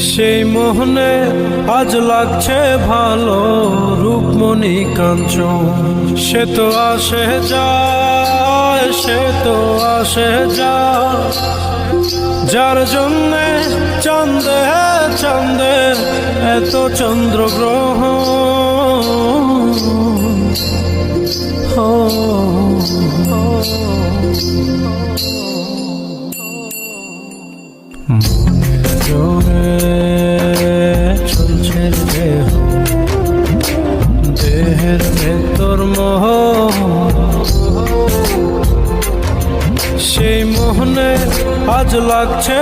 সেই মোহনে আজ লাগছে ভালো রূপমণি কাঞ্চন। সে তো আসে যায়, সে তো আসে যায়, যার জন্যে চাঁদে চাঁদে এত চন্দ্রগ্রহণ। মনের জোরে চলছে দেহ, দেহের ভেতর মোহ, সেই মোহনে আজ লাগছে